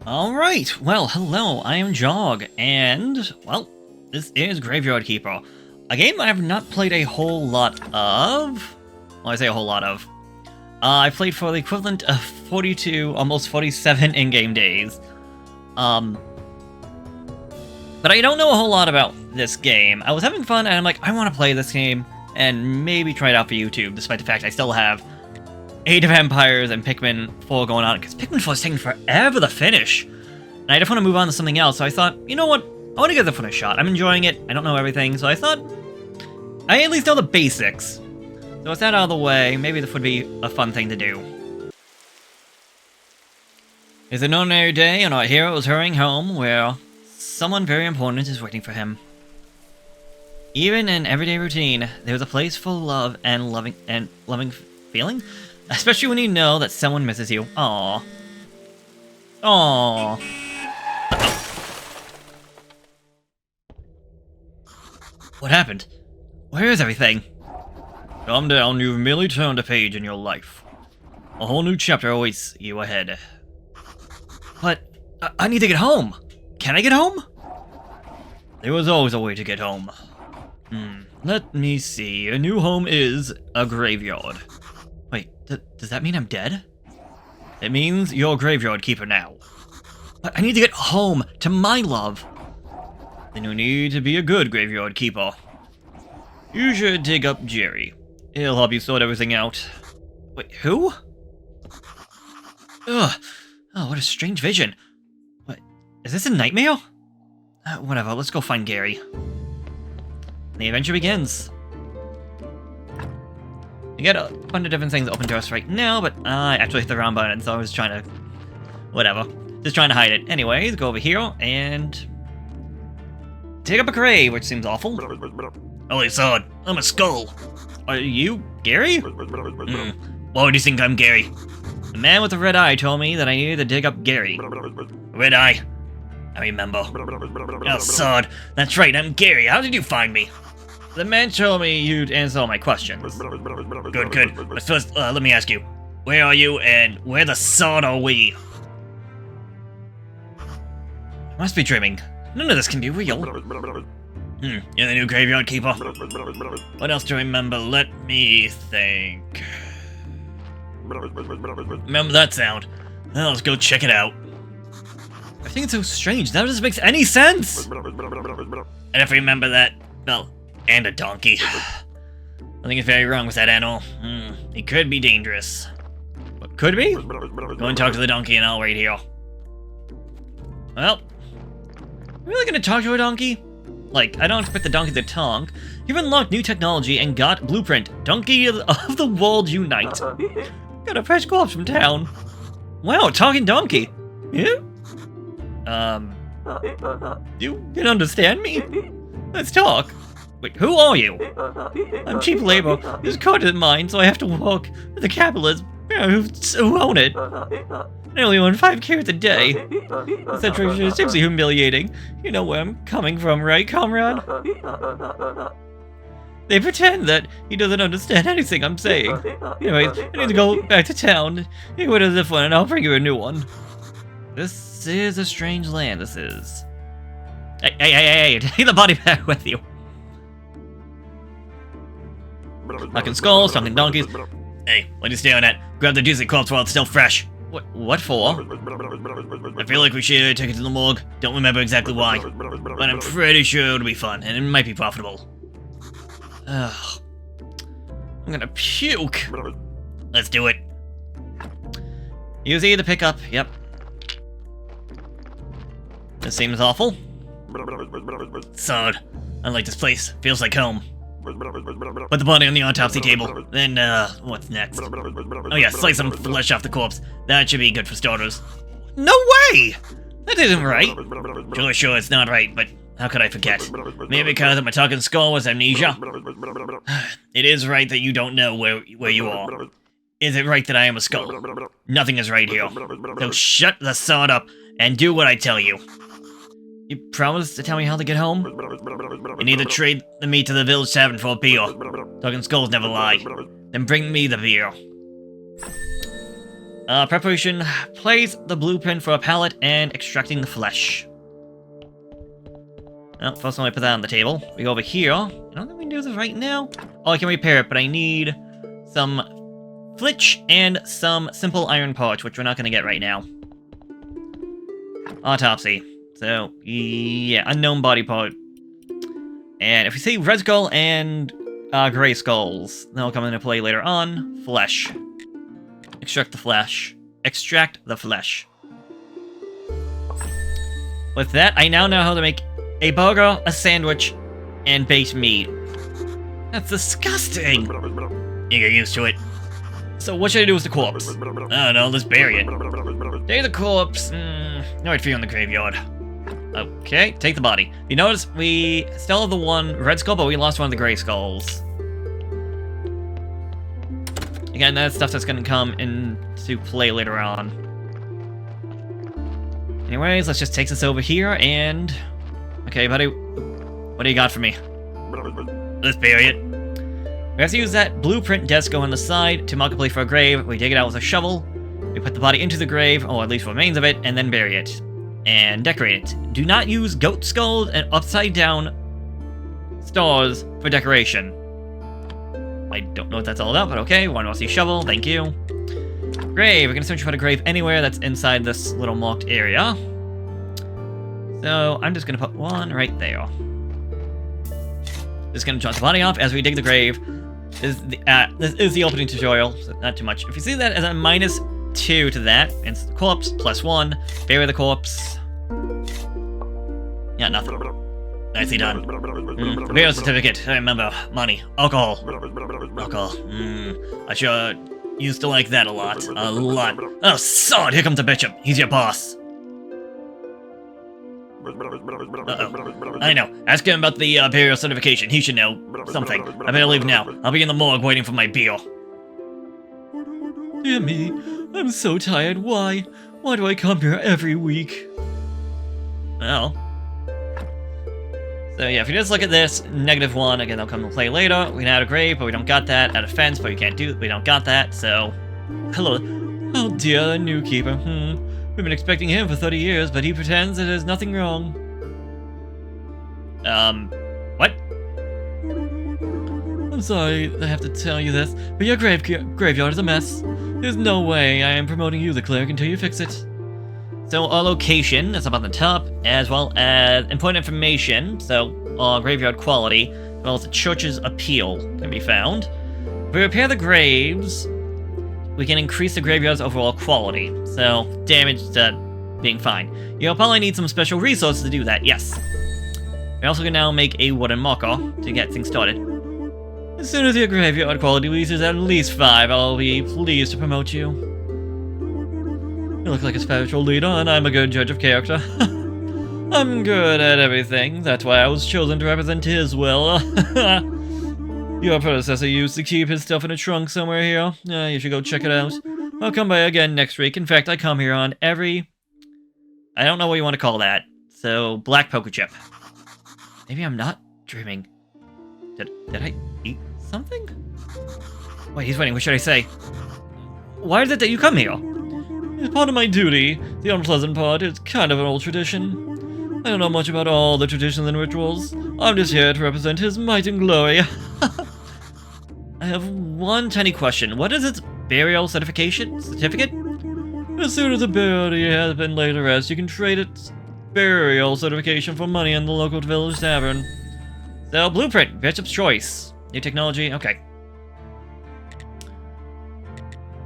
Alright, well, hello, I am Jarg, and, well, this is Graveyard Keeper. A game I have not played a whole lot of. Well, I say a whole lot of. I played for the equivalent of 42, almost 47 in-game days. But I don't know a whole lot about this game. I was having fun, and I'm like, I want to play this game, and maybe try it out for YouTube, despite the fact I still have Age of Empires and Pikmin 4 going on, because Pikmin 4 is taking forever to finish. And I just want to move on to something else, so I thought, you know what? I want to give this one a shot. I'm enjoying it. I don't know everything, so I thought I at least know the basics. So with that out of the way, maybe this would be a fun thing to do. It's an ordinary day, and our hero is hurrying home, where someone very important is waiting for him. Even in everyday routine, there's a place for love and loving feeling, especially when you know that someone misses you. Aww. Aww. What happened? Where is everything? Calm down, you've merely turned a page in your life. A whole new chapter awaits you ahead. But I need to get home. Can I get home? There was always a way to get home. Let me see. A new home is a graveyard. Wait, does that mean I'm dead? It means you're a graveyard keeper now. But I need to get home to my love. Then you need to be a good graveyard keeper. You should dig up Jerry. He'll help you sort everything out. Wait, who? Ugh. Oh, what a strange vision. What? Is this a nightmare? Whatever, let's go find Gary. The adventure begins. You get a bunch of different things open to us right now, but I actually hit the wrong button, so I was trying to... Whatever. Just trying to hide it. Anyways, go over here and... dig up a grave, which seems awful. Holy sword, I'm a skull. Are you Gary? Why would you think I'm Gary? The man with the red eye told me that I needed to dig up Gary. Red eye? I remember. Oh, sword. That's right, I'm Gary. How did you find me? The man told me you'd answer all my questions. Good, good. But first, let me ask you. Where are you, and where the sword are we? I must be dreaming. None of this can be real. You're the new graveyard keeper. What else do I remember? Let me think. Remember that sound? Well, let's go check it out. I think it's so strange. None of this makes any sense. And if I remember that, well, and a donkey. Something is very wrong with that animal. It could be dangerous. What could be? Go and talk to the donkey and I'll wait here. Well, I'm really gonna talk to a donkey? Like, I don't expect the donkey to talk. You've unlocked new technology and got blueprint. Donkey of the world unite. Got a fresh corpse from town. Wow, talking donkey. Yeah? You can understand me? Let's talk. Wait, who are you? I'm cheap labor. This card isn't mine, so I have to work with the capitalists who own it. I only earn 5 carats a day. This situation is seriously humiliating. You know where I'm coming from, right, comrade? They pretend that he doesn't understand anything I'm saying. Anyways, I need to go back to town. Get rid of this one, and I'll bring you a new one. This is a strange land, this is. Hey, take the body back with you. Talking skulls, talking donkeys. Hey, what are you staring at? Grab the juicy corpse while it's still fresh. What for? I feel like we should take it to the morgue. Don't remember exactly why. But I'm pretty sure it'll be fun, and it might be profitable. Ugh. I'm gonna puke. Let's do it. Use E to pick up, yep. This seems awful. Solid. I like this place. Feels like home. Put the body on the autopsy table. Then, what's next? Oh yeah, slice some flesh off the corpse. That should be good for starters. No way! That isn't right. Sure, it's not right, but how could I forget? Maybe because of my talking skull with amnesia? It is right that you don't know where you are. Is it right that I am a skull? Nothing is right here. So shut the sword up and do what I tell you. You promise to tell me how to get home? You need to trade me to the village tavern for a beer. Talking skulls never lie. Then bring me the beer. Preparation. Place the blueprint for a pallet and extracting the flesh. Well, first one I put that on the table. We go over here. I don't think we can do this right now. Oh, I can repair it, but I need some flitch and some simple iron parts, which we're not going to get right now. Autopsy. So, yeah, unknown body part. And if we see red skull and gray skulls, they'll come into play later on. Flesh. Extract the flesh. Extract the flesh. With that, I now know how to make a burger, a sandwich, and baked meat. That's disgusting! You get used to it. So what should I do with the corpse? I don't know, let's bury it. Take the corpse. No, I'd feel in the graveyard. Okay, take the body. You notice we still have the one red skull, but we lost one of the gray skulls. Again, that's stuff that's gonna come into play later on. Anyways, let's just take this over here and... Okay, buddy, what do you got for me? Let's bury it. We have to use that blueprint desk on the side to mark a place for a grave. We dig it out with a shovel. We put the body into the grave, or at least remains of it, and then bury it. And decorate it. Do not use goat skulls and upside down stars for decoration. I don't know what that's all about, but okay. One rusty shovel, thank you. Grave. We're gonna search for a grave anywhere that's inside this little marked area. So I'm just gonna put one right there. Just gonna drop the body off as we dig the grave. This is the opening tutorial, so not too much. If you see that as a -2 to that, it's the corpse, +1, bury the corpse. Yeah, nothing. Nicely done. Burial certificate, I remember. Money. Alcohol. Alcohol. I sure used to like that a lot. A lot. Oh, sod! Here comes the bishop. He's your boss. Uh-oh. I know. Ask him about the burial certification. He should know something. I better leave now. I'll be in the morgue waiting for my beer. Dear me. I'm so tired. Why? Why do I come here every week? Well. So yeah, if you just look at this, -1, again, they'll come to play later. We can add a grave, but we don't got that. Add a fence, but we don't got that, so... Hello. Oh dear, the new keeper. We've been expecting him for 30 years, but he pretends that there's nothing wrong. What? I'm sorry I have to tell you this, but your graveyard is a mess. There's no way I am promoting you the cleric until you fix it. So our location is up on the top, as well as important information, so our graveyard quality, as well as the church's appeal can be found. If we repair the graves, we can increase the graveyard's overall quality, so damage to being fine. You'll probably need some special resources to do that, yes. We also can now make a wooden marker to get things started. As soon as your graveyard quality reaches at least 5, I'll be pleased to promote you. You look like a spiritual leader, and I'm a good judge of character. I'm good at everything, that's why I was chosen to represent his will. Your predecessor used to keep his stuff in a trunk somewhere here. You should go check it out. I'll come by again next week. In fact, I come here on every... I don't know what you want to call that. So, black poker chip. Maybe I'm not dreaming. Did I eat something? Wait, he's waiting. What should I say? Why is it that you come here? It's part of my duty. The unpleasant part is kind of an old tradition. I don't know much about all the traditions and rituals. I'm just here to represent his might and glory. I have one tiny question. What is its burial certificate? As soon as the body has been laid to rest, you can trade its burial certification for money in the local village tavern. So, blueprint, bishop's choice. New technology, okay.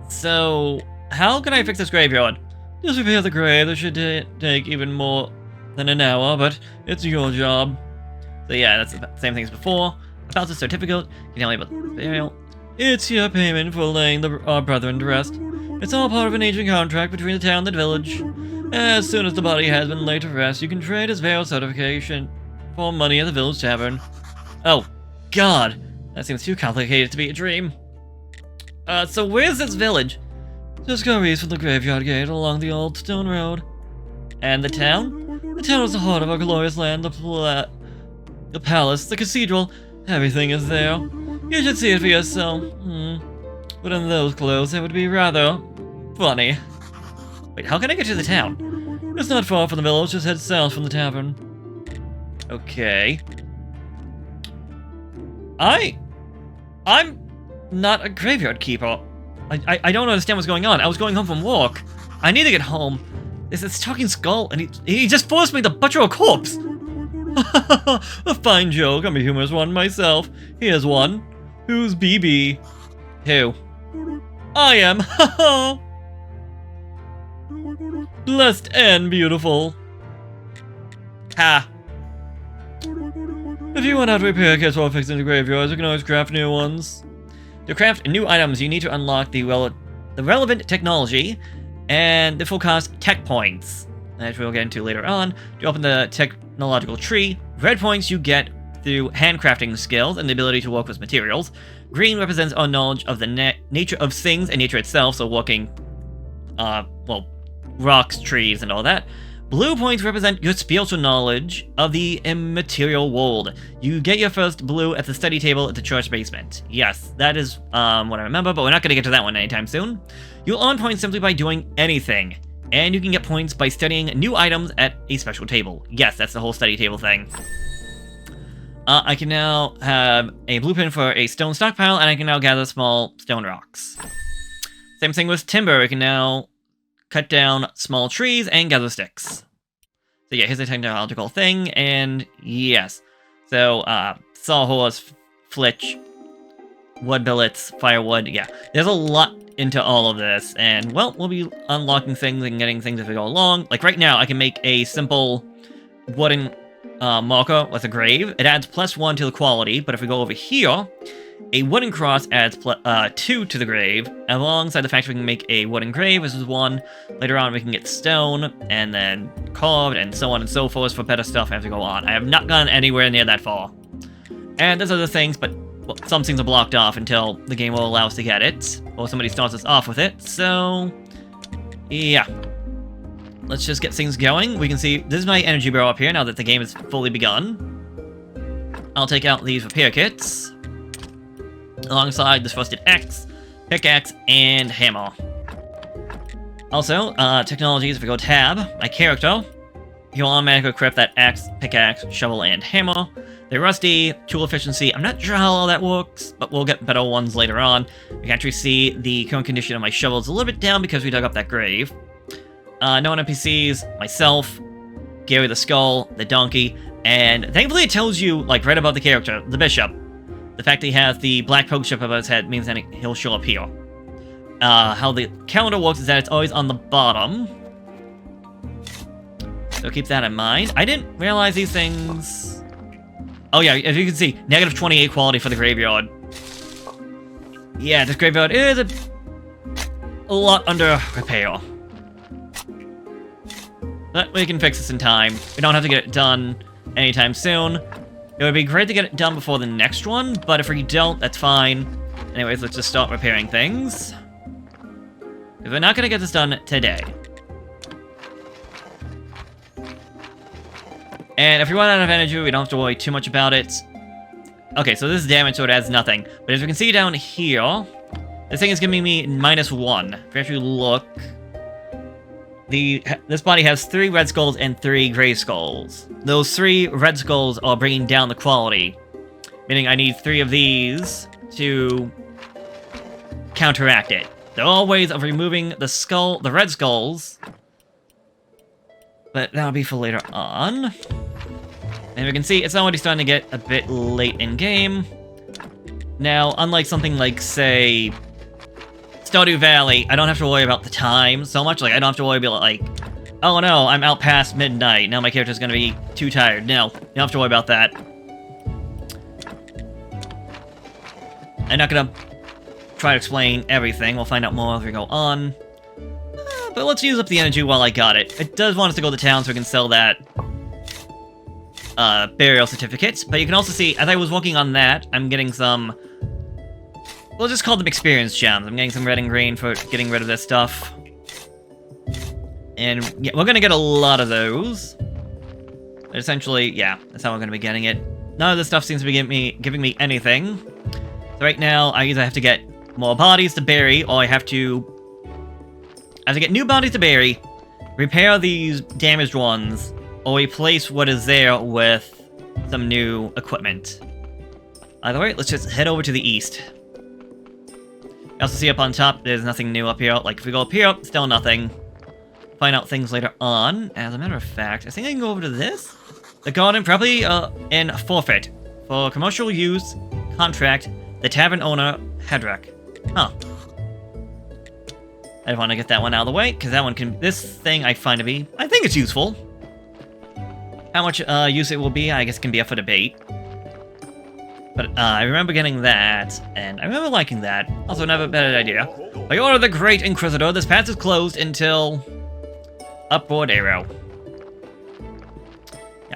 So, how can I fix this graveyard? Just repair the grave. This should take even more than an hour, but it's your job. So yeah, that's the same thing as before. About the certificate, can you tell me about the burial? It's your payment for laying our brethren to rest. It's all part of an ancient contract between the town and the village. As soon as the body has been laid to rest, you can trade his burial certification for money at the village tavern. Oh, God. That seems too complicated to be a dream. So where's this village? Just go east from the graveyard gate along the old stone road. And the town? The town is the heart of our glorious land, the palace, the cathedral, everything is there. You should see it for yourself. But in those clothes, it would be rather Funny. Wait, how can I get to the town? It's not far from the village, just head south from the tavern. Okay. I'm not a graveyard keeper. I don't understand what's going on. I was going home from work. I need to get home. There's this talking skull, and he just forced me to butcher a corpse. A fine joke. I'm a humorous one myself. Here's one. Who's BB? Who? I am. Blessed and beautiful. Ha. If you want out to repair kits while fixing the graveyards, you can always craft new ones. To craft new items, you need to unlock the relevant technology, and this will cost tech points, which we'll get into later on. To open the technological tree, red points you get through handcrafting skills and the ability to work with materials. Green represents our knowledge of the nature of things and nature itself, so working, well, rocks, trees, and all that. Blue points represent your spiritual knowledge of the immaterial world. You get your first blue at the study table at the church basement. Yes, that is what I remember, but we're not going to get to that one anytime soon. You'll earn points simply by doing anything, and you can get points by studying new items at a special table. Yes, that's the whole study table thing. I can now have a blueprint for a stone stockpile, and I can now gather small stone rocks. Same thing with timber. We can now cut down small trees and gather sticks. So yeah, here's a technological thing, and yes. So, sawhorse, flitch, wood billets, firewood, yeah. There's a lot into all of this, and, well, we'll be unlocking things and getting things as we go along. Like, right now, I can make a simple wooden marker with a grave. It adds +1 to the quality, but if we go over here, a wooden cross adds 2 to the grave, alongside the fact we can make a wooden grave. This is 1. Later on, we can get stone, and then carved, and so on and so forth for better stuff as we go on. I have not gone anywhere near that far. And there's other things, but well, some things are blocked off until the game will allow us to get it, or somebody starts us off with it, so yeah. Let's just get things going. We can see, this is my energy barrel up here now that the game is fully begun. I'll take out these repair kits, alongside this rusted axe, pickaxe, and hammer. Also, technologies, if we go tab, my character, he'll automatically equip that axe, pickaxe, shovel, and hammer. They're rusty, tool efficiency, I'm not sure how all that works, but we'll get better ones later on. You can actually see the current condition of my shovel is a little bit down because we dug up that grave. No NPCs, myself, Gary the Skull, the donkey, and thankfully it tells you, like, right above the character, the bishop. The fact that he has the black poke chip above his head means that he'll show up here. How the calendar works is that it's always on the bottom. So keep that in mind. I didn't realize these things... Oh yeah, as you can see, negative 28 quality for the graveyard. Yeah, this graveyard is a lot under repair. But we can fix this in time. We don't have to get it done anytime soon. It would be great to get it done before the next one, but if we don't, that's fine. Anyways, let's just start repairing things. If we're not going to get this done today. And if we run out of energy, we don't have to worry too much about it. Okay, so this is damage, so it adds nothing. But as we can see down here, this thing is giving me -1. If you actually look, this body has 3 red skulls and 3 gray skulls. Those 3 red skulls are bringing down the quality, meaning I need 3 of these to counteract it. There are all ways of removing the red skulls, but that'll be for later on. And we can see it's already starting to get a bit late in game. Now, unlike something like, say, Stardew Valley, I don't have to worry about the time so much. Like, I don't have to worry about, like, oh no, I'm out past midnight. Now my character's gonna be too tired. No, you don't have to worry about that. I'm not gonna try to explain everything. We'll find out more as we go on. But let's use up the energy while I got it. It does want us to go to town so we can sell that burial certificates. But you can also see, as I was working on that, I'm getting some... We'll just call them experience gems. I'm getting some red and green for getting rid of this stuff. And yeah, we're gonna get a lot of those. But essentially, yeah, that's how we're gonna be getting it. None of this stuff seems to be giving me anything. So right now, I either have to get more bodies to bury, or I have to As I get new bounties to bury, repair these damaged ones, or replace what is there with some new equipment. Either way, let's just head over to the east. You also see up on top, there's nothing new up here. Like, if we go up here, still nothing. Find out things later on. As a matter of fact, I think I can go over to this. The garden, probably in forfeit. For commercial use, contract, the tavern owner, Hedrick. Huh. I want to get that one out of the way, because that one can... This thing I find to be... I think it's useful. How much use it will be, I guess, can be up for debate. But I remember getting that, and I remember liking that. Also, never a better idea. By order of the Great Inquisitor, this path is closed until... Upward arrow.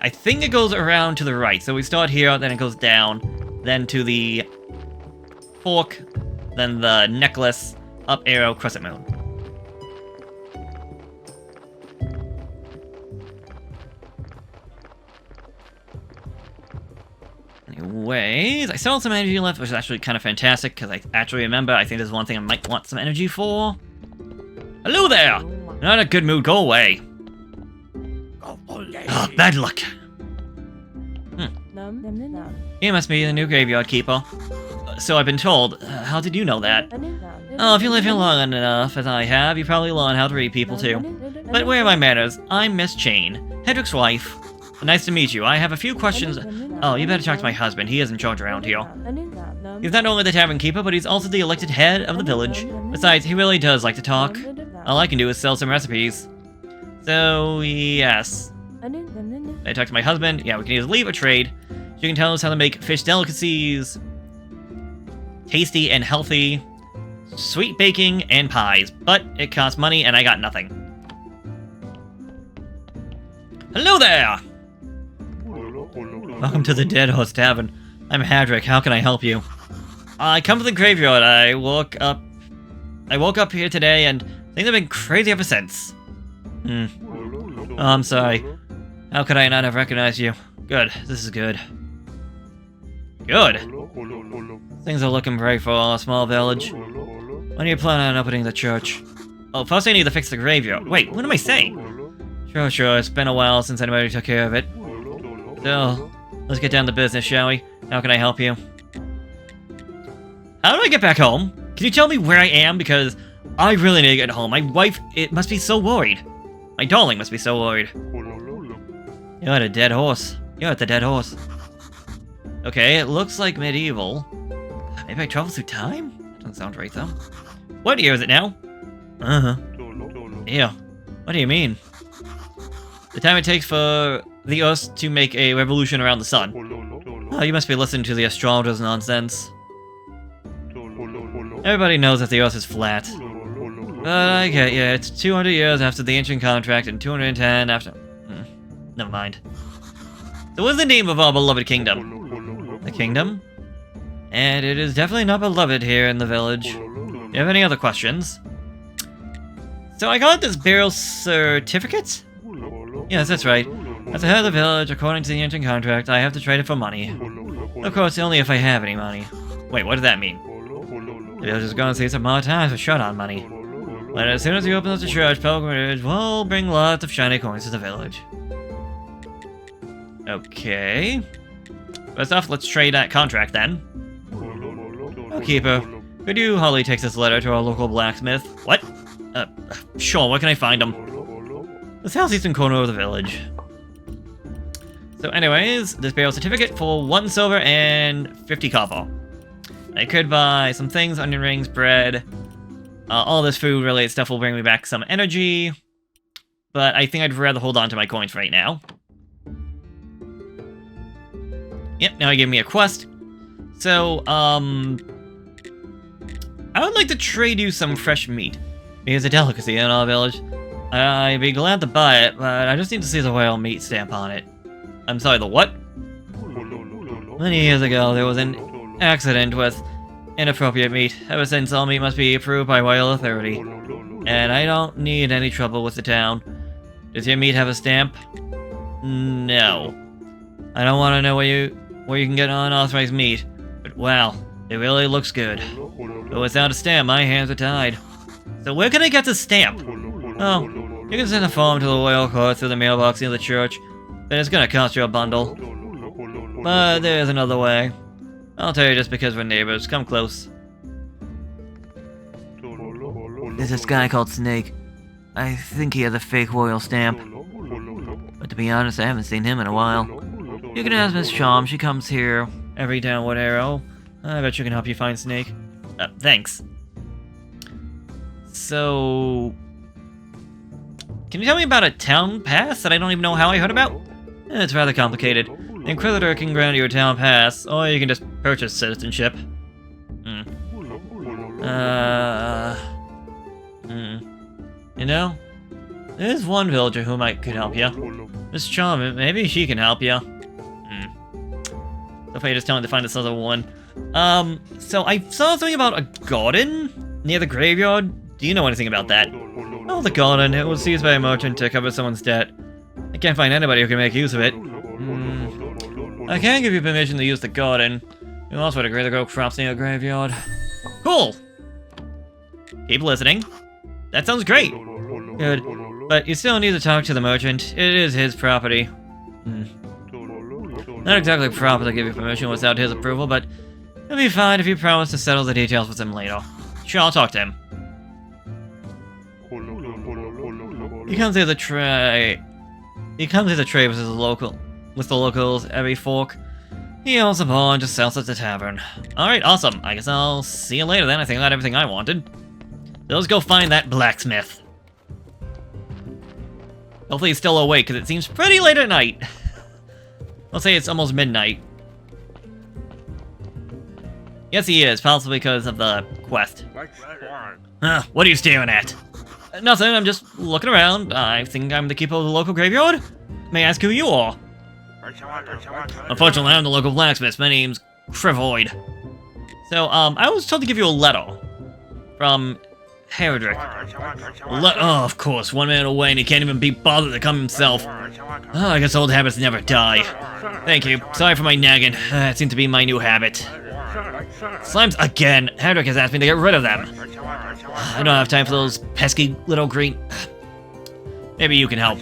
I think it goes around to the right. So we start here, then it goes down, then to the fork, then the necklace, up arrow, crescent moon. Anyways, I still have some energy left, which is actually kind of fantastic, because I actually remember, I think there's one thing I might want some energy for. Hello there! Not a good mood, go away. Oh, bad luck. You must be the new graveyard keeper. So I've been told. How did you know that? Oh, if you live here long enough, as I have, you probably learn how to read people too. But where are my manners? I'm Miss Chain, Hedrick's wife. Nice to meet you. I have a few questions. Oh, you better talk to my husband. He is in charge around here. He's not only the tavern keeper, but he's also the elected head of the village. Besides, he really does like to talk. All I can do is sell some recipes. So, yes. I talk to my husband. Yeah, we can either leave or trade. You can tell us how to make fish delicacies. Tasty and healthy. Sweet baking and pies. But it costs money and I got nothing. Hello there! Welcome to the Dead Horse Tavern. I'm Hedrick. How can I help you? I come to the graveyard. I woke up here today and things have been crazy ever since. Oh, I'm sorry. How could I not have recognized you? Good. This is good. Good. Things are looking bright for a small village. When do you plan on opening the church? Oh, first I need to fix the graveyard. Wait, what am I saying? Sure. It's been a while since anybody took care of it. So, let's get down to business, shall we? How can I help you? How do I get back home? Can you tell me where I am? Because I really need to get home. My wife, it must be so worried. My darling must be so worried. You're at a dead horse. You're at the dead horse. Okay, it looks like medieval. Maybe I travel through time? Doesn't sound right, though. What year is it now? Uh-huh. Yeah. What do you mean? The time it takes for the Earth to make a revolution around the sun. Oh, you must be listening to the astrologers' nonsense. Everybody knows that the Earth is flat. But I get you, it's 200 years after the ancient contract and 210 after... never mind. So what's the name of our beloved kingdom? The kingdom? And it is definitely not beloved here in the village. Do you have any other questions? So I got this burial certificate? Yes, that's right. As the head of the village, according to the ancient contract, I have to trade it for money. Of course, only if I have any money. Wait, what does that mean? The village is going to see some hard times with shut-on money. But as soon as you open up the church, pilgrimage will bring lots of shiny coins to the village. Okay. First off, let's trade that contract then. Oh, Keeper, could you hurry take this letter to our local blacksmith? What? Sure, where can I find him? The southeastern corner of the village. So anyways, this burial certificate for 1 silver and 50 copper. I could buy some things, onion rings, bread. All this food-related stuff will bring me back some energy. But I think I'd rather hold on to my coins right now. Yep, now he gave me a quest. So, I would like to trade you some fresh meat. It's a delicacy in our village. I'd be glad to buy it, but I just need to see the royal meat stamp on it. I'm sorry, the what? Many years ago, there was an accident with inappropriate meat. Ever since, all meat must be approved by royal authority. And I don't need any trouble with the town. Does your meat have a stamp? No. I don't want to know where you can get unauthorized meat. But wow, it really looks good. But without a stamp, my hands are tied. So where can I get the stamp? Oh, you can send a form to the royal court through the mailbox near the church, but it's gonna cost you a bundle. But there's another way. I'll tell you just because we're neighbors. Come close. There's this guy called Snake. I think he has a fake royal stamp. But to be honest, I haven't seen him in a while. You can ask Miss Chom. She comes here every downward arrow. I bet she can help you find Snake. Thanks. So... Can you tell me about a town pass that I don't even know how I heard about? It's rather complicated. The Inquisitor can grant you a town pass, or you can just purchase citizenship. You know, there's one villager who could help you. Miss Chom, maybe she can help you. So far, you're just telling me to find this other one. So I saw something about a garden near the graveyard. Do you know anything about that? Oh, the garden. It was seized by a merchant to cover someone's debt. I can't find anybody who can make use of it. I can't give you permission to use the garden. You also would agree to grow crops near a graveyard. Cool! Keep listening. That sounds great. Good. But you still need to talk to the merchant. It is his property. Not exactly proper to give you permission without his approval, but it'll be fine if you promise to settle the details with him later. Sure, I'll talk to him. He comes here to trade with the locals every fork. He owns a bar and just sells at the tavern. Alright, awesome. I guess I'll see you later then. I think I got everything I wanted. So let's go find that blacksmith. Hopefully he's still awake, because it seems pretty late at night. Let's say it's almost midnight. Yes, he is, possibly because of the quest. What are you staring at? Nothing, I'm just looking around. I think I'm the keeper of the local graveyard. May I ask who you are? Unfortunately, I'm the local blacksmith. My name's Krivoid. So, I was told to give you a letter from Herrick. Oh, of course, one man away and he can't even be bothered to come himself. Oh, I guess old habits never die. Thank you. Sorry for my nagging. It seems to be my new habit. Slimes again. Herrick has asked me to get rid of them. I don't have time for those pesky little green... Maybe you can help.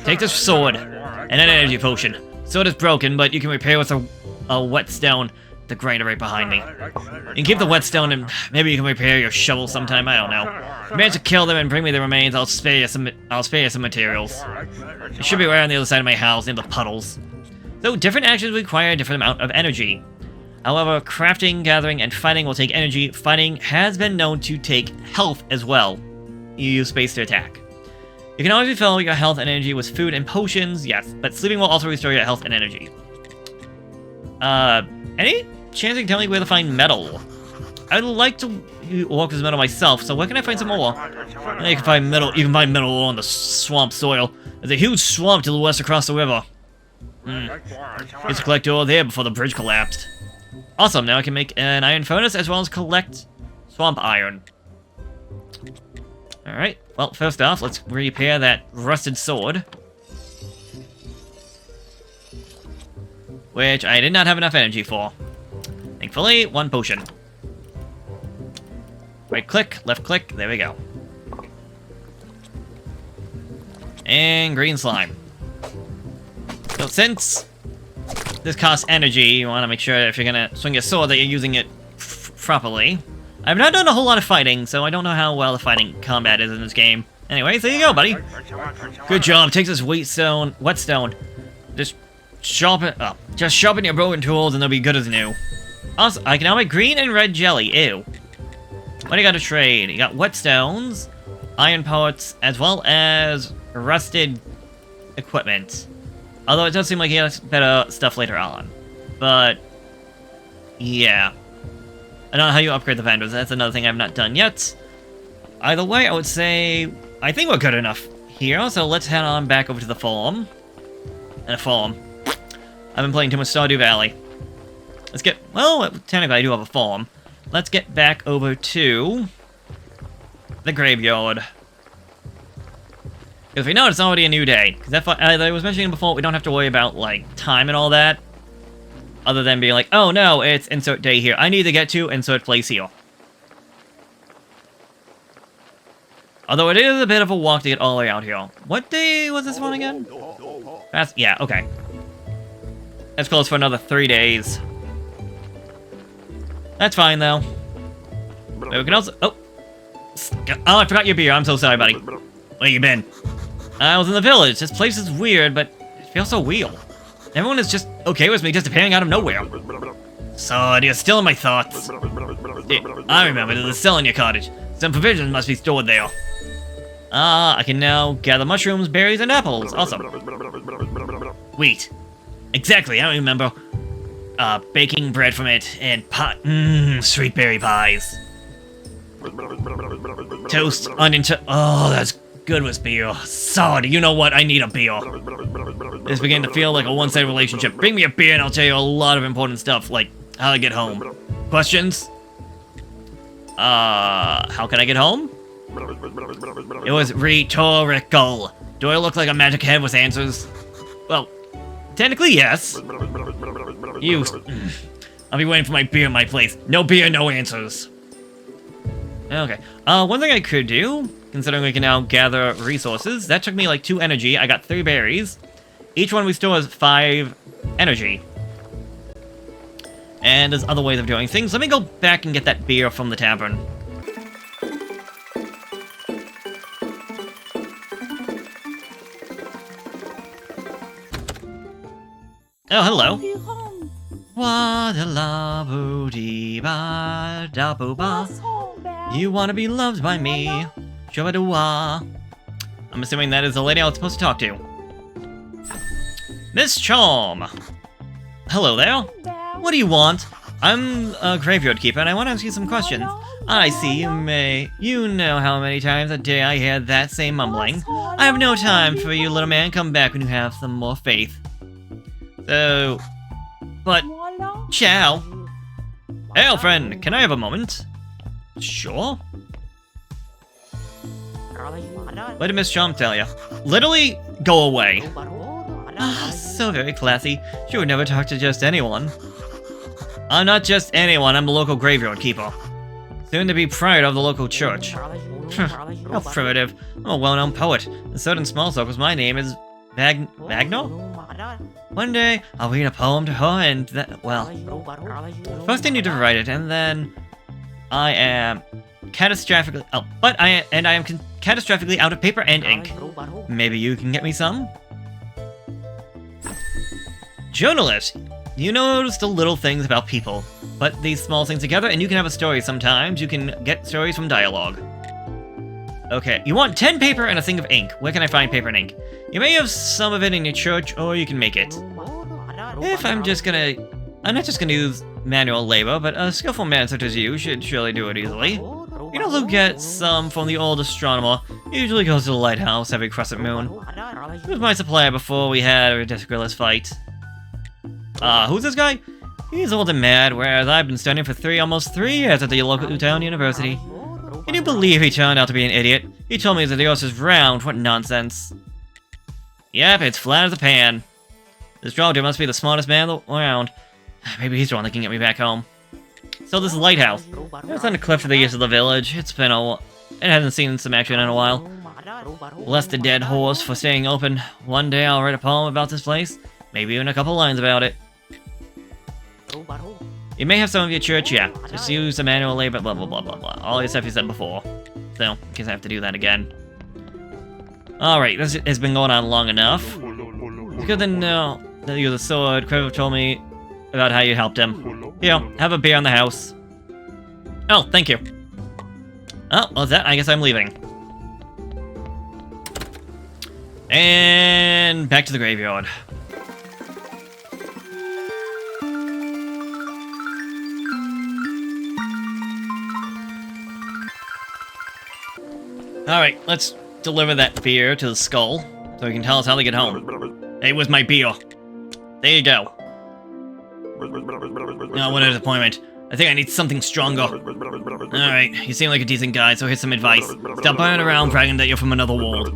Take this sword and an energy potion. Sword is broken, but you can repair with a whetstone. The grinder right behind me. You can keep the whetstone and maybe you can repair your shovel sometime. I don't know. If you manage to kill them and bring me the remains, I'll spare you some materials. It should be right on the other side of my house near the puddles. So different actions require a different amount of energy. However, crafting, gathering, and fighting will take energy. Fighting has been known to take health as well. You use space to attack. You can always refill your health and energy with food and potions, yes, but sleeping will also restore your health and energy. Any chance you can tell me where to find metal? I'd like to walk this metal myself, so where can I find some more? You can find metal on the swamp soil. There's a huge swamp to the west across the river. Used to collect ore there before the bridge collapsed. Awesome, now I can make an iron furnace as well as collect swamp iron. Alright, well, first off, let's repair that rusted sword. Which I did not have enough energy for. Thankfully, one potion. Right click, left click, there we go. And green slime. So since this costs energy, you want to make sure if you're going to swing your sword that you're using it properly. I've not done a whole lot of fighting, so I don't know how well the fighting combat is in this game. Anyways, there you go, buddy. Good job. Take this whetstone. Just sharpen your broken tools and they'll be good as new. Also, I can now make green and red jelly. Ew. What do you got to trade? You got whetstones, iron parts, as well as rusted equipment. Although it does seem like he has better stuff later on. But, yeah. I don't know how you upgrade the vendors. That's another thing I've not done yet. Either way, I would say I think we're good enough here. So let's head on back over to the farm. I've been playing too much Stardew Valley. Let's get... Well, technically I do have a farm. Let's get back over to the graveyard. Because we know it's already a new day. Because as I was mentioning before, we don't have to worry about, like, time and all that. Other than being like, oh no, it's insert day here. I need to get to insert place here. Although it is a bit of a walk to get all the way out here. What day was this one again? Yeah, okay. That's close for another 3 days. That's fine, though. But we can also... Oh, I forgot your beer. I'm so sorry, buddy. Where you been? I was in the village. This place is weird, but it feels so real. Everyone is just okay with me just appearing out of nowhere. So, you're still in my thoughts. I remember, there's a cell in your cottage. Some provisions must be stored there. I can now gather mushrooms, berries, and apples. Awesome. Wait. Exactly, I remember. Baking bread from it, and sweet berry pies. Toast, onion oh, that's good with beer. Solid, you know what? I need a beer. This beginning to feel like a one-sided relationship. Bring me a beer and I'll tell you a lot of important stuff, like how to get home. Questions? How can I get home? It was rhetorical. Do I look like a magic head with answers? Well, technically yes. I'll be waiting for my beer in my place. No beer, no answers. Okay. One thing I could do, considering we can now gather resources, that took me like 2 energy. I got 3 berries. Each one we store has 5 energy. And there's other ways of doing things. Let me go back and get that beer from the tavern. Oh, hello. You wanna be loved by me. I'm assuming that is the lady I was supposed to talk to. Miss Charm. Hello there. What do you want? I'm a graveyard keeper and I want to ask you some questions. I see you may. You know how many times a day I hear that same mumbling. I have no time for you, little man. Come back when you have some more faith. So, but, ciao. Hey, friend, can I have a moment? Sure. What did Miss Charm tell you? Literally, go away. So very classy. She would never talk to just anyone. I'm not just anyone, I'm the local graveyard keeper. Soon to be prior of the local church. How primitive. I'm a well-known poet. In certain small circles, my name is Magno? One day, I'll read a poem to her and well... First I need to write it, and then... I am... catastrophically... Oh, but I am catastrophically out of paper and ink. Maybe you can get me some? Journalist! You notice the little things about people. Put these small things together and you can have a story sometimes. You can get stories from dialogue. Okay, you want 10 paper and a thing of ink. Where can I find paper and ink? You may have some of it in your church, or you can make it. If I'm not just gonna use manual labor, but a skillful man such as you should surely do it easily. You can also get some from the old astronomer. He usually goes to the lighthouse every crescent moon. He was my supplier before we had a ridiculous fight. Who's this guy? He's old and mad, whereas I've been studying for almost 3 years at the local town university. Can you believe he turned out to be an idiot? He told me that the earth is round. What nonsense. Yep, it's flat as a pan. This Jarg must be the smartest man around. Maybe he's the one that can get me back home. So this is Lighthouse. It's on the cliff to the east of the village. It hasn't seen some action in a while. Bless the dead horse for staying open. One day I'll write a poem about this place. Maybe even a couple lines about it. You may have some of your church, yeah. Just use the manual labor, blah blah blah blah blah. All the stuff you said before. So, I guess I have to do that again. Alright, this has been going on long enough. It's good to know that you're the sword. Quiver told me about how you helped him. Here, have a beer in the house. Oh, thank you. Oh, well, that? I guess I'm leaving. And back to the graveyard. Alright, let's deliver that beer to the skull, so he can tell us how to get home. Hey, where's my beer? There you go. Oh, what a disappointment. I think I need something stronger. Alright, you seem like a decent guy, so here's some advice. Stop running around bragging that you're from another world.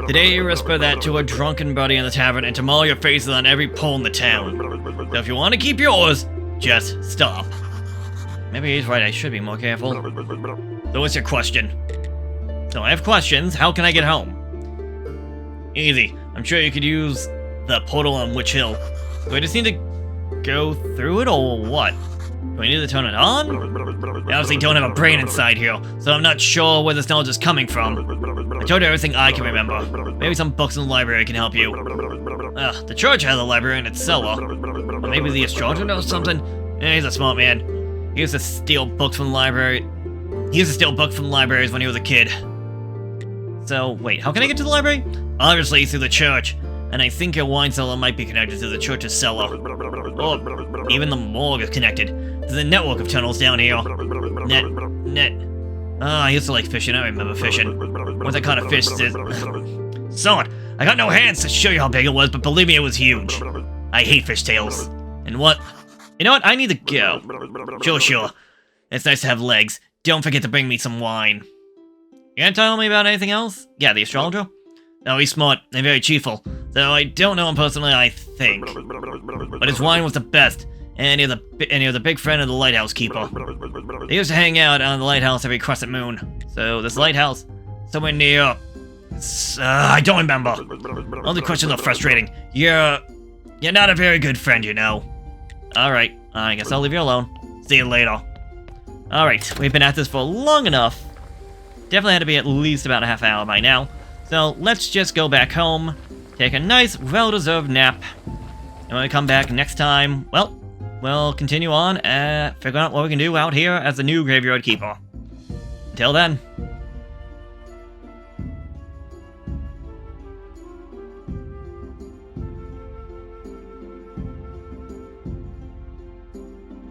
Today you whisper that to a drunken buddy in the tavern and tomorrow your face is on every pole in the town. So if you want to keep yours, just stop. Maybe he's right, I should be more careful. So what's your question? So I have questions. How can I get home? Easy. I'm sure you could use the portal on Witch Hill. Do I just need to go through it, or what? Do I need to turn it on? I obviously don't have a brain inside here, so I'm not sure where this knowledge is coming from. I told you everything I can remember. Maybe some books in the library can help you. The church has a library in its cellar. Or maybe the astrologer knows something? Yeah, he's a smart man. He used to steal books from the library. He used to steal books from libraries when he was a kid. So, wait, how can I get to the library? Obviously through the church. And I think your wine cellar might be connected to the church's cellar. Or even the morgue is connected. There's a network of tunnels down here. I used to like fishing. I remember fishing. Once I caught a fish, Son, I got no hands to show you how big it was, but believe me, it was huge. I hate fishtails. And what? You know what? I need to go. Sure. It's nice to have legs. Don't forget to bring me some wine. You gonna tell me about anything else? Yeah, the astrologer? No, he's smart and very cheerful, though I don't know him personally, I think. But his wine was the best, and he was a big friend of the lighthouse keeper. They used to hang out on the lighthouse every crescent moon. So this lighthouse, somewhere near... I don't remember. All the questions are frustrating. You're not a very good friend, you know. Alright, I guess I'll leave you alone. See you later. Alright, we've been at this for long enough. Definitely had to be at least about a half hour by now. So let's just go back home, take a nice, well-deserved nap, and when we come back next time, well, we'll continue on, figuring out what we can do out here as the new Graveyard Keeper. Until then.